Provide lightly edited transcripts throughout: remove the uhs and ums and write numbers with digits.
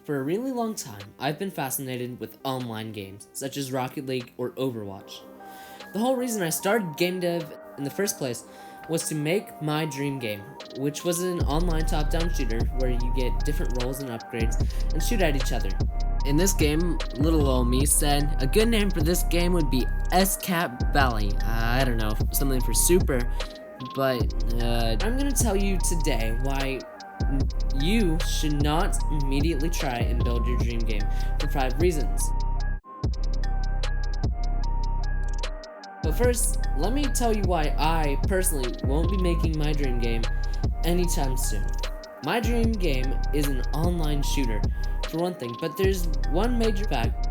For a really long time, I've been fascinated with online games, such as Rocket League or Overwatch. The whole reason I started game dev in the first place was to make my dream game, which was an online top-down shooter where you get different roles and upgrades and shoot at each other. In this game, little old me said a good name for this game would be S-Cap Valley. I don't know, something for super, but I'm gonna tell you today why you should not immediately try and build your dream game for 5 reasons. But first, let me tell you why I personally won't be making my dream game anytime soon. My dream game is an online shooter, for one thing, but there's one major fact,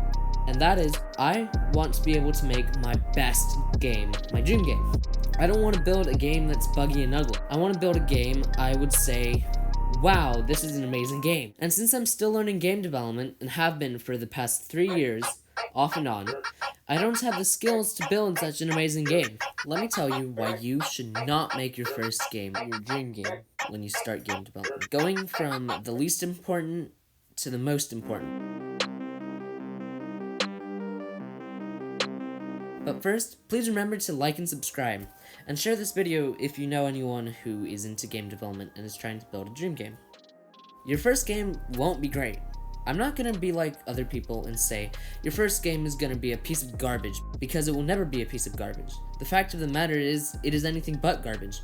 and that is I want to be able to make my best game, my dream game. I don't want to build a game that's buggy and ugly. I want to build a game I would say, wow, this is an amazing game. And since I'm still learning game development and have been for the past 3 years, off and on, I don't have the skills to build such an amazing game. Let me tell you why you should not make your first game your dream game when you start game development. Going from the least important to the most important. But first, please remember to like and subscribe, and share this video if you know anyone who is into game development and is trying to build a dream game. Your first game won't be great. I'm not gonna be like other people and say, your first game is gonna be a piece of garbage, because it will never be a piece of garbage. The fact of the matter is, it is anything but garbage.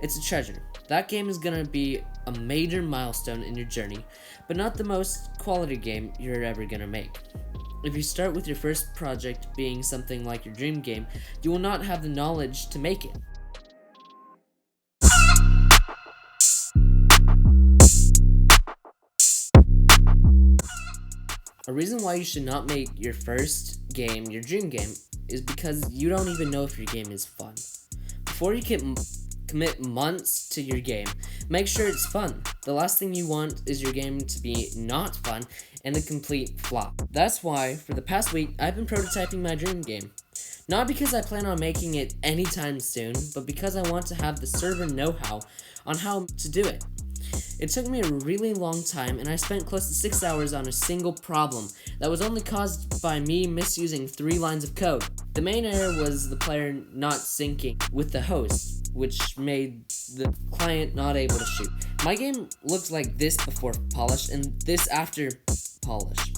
It's a treasure. That game is gonna be a major milestone in your journey, but not the most quality game you're ever gonna make. If you start with your first project being something like your dream game, you will not have the knowledge to make it. A reason why you should not make your first game your dream game is because you don't even know if your game is fun. Before you commit months to your game, make sure it's fun. The last thing you want is your game to be not fun and a complete flop. That's why, for the past week, I've been prototyping my dream game. Not because I plan on making it anytime soon, but because I want to have the server know-how on how to do it. It took me a really long time, and I spent close to 6 hours on a single problem that was only caused by me misusing 3 lines of code. The main error was the player not syncing with the host, which made the client not able to shoot. My game looks like this before polish and this after polish.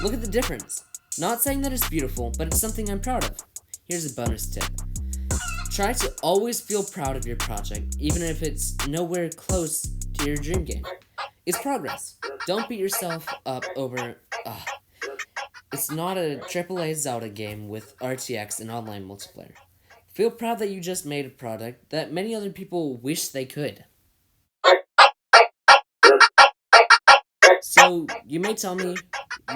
Look at the difference. Not saying that it's beautiful, but it's something I'm proud of. Here's a bonus tip. Try to always feel proud of your project, even if it's nowhere close to your dream game. It's progress. Don't beat yourself up over, it's not a AAA Zelda game with RTX and online multiplayer. Feel proud that you just made a product that many other people wish they could. So, you may tell me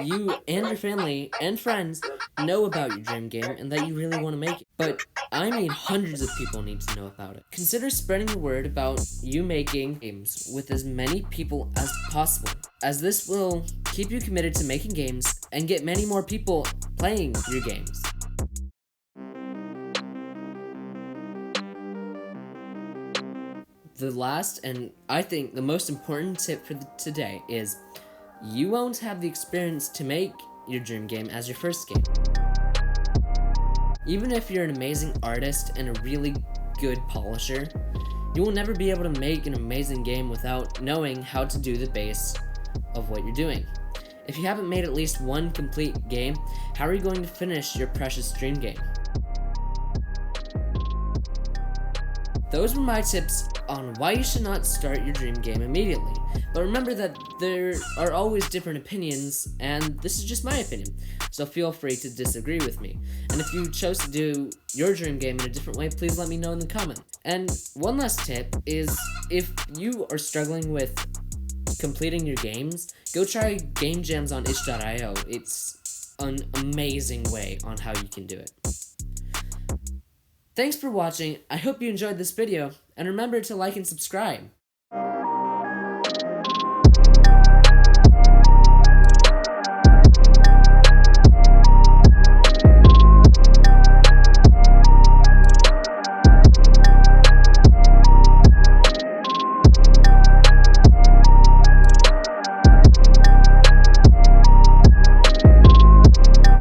you and your family and friends know about your dream game and that you really want to make it, but I mean hundreds of people need to know about it. Consider spreading the word about you making games with as many people as possible, as this will keep you committed to making games and get many more people playing your games. The last, and I think the most important tip for today is, you won't have the experience to make your dream game as your first game. Even if you're an amazing artist and a really good polisher, you will never be able to make an amazing game without knowing how to do the base of what you're doing. If you haven't made at least one complete game, how are you going to finish your precious dream game? Those were my tips on why you should not start your dream game immediately. But remember that there are always different opinions, and this is just my opinion, so feel free to disagree with me. And if you chose to do your dream game in a different way, please let me know in the comment. And one last tip is, if you are struggling with completing your games, go try game jams on itch.io. It's an amazing way on how you can do it. Thanks for watching, I hope you enjoyed this video, and remember to like and subscribe.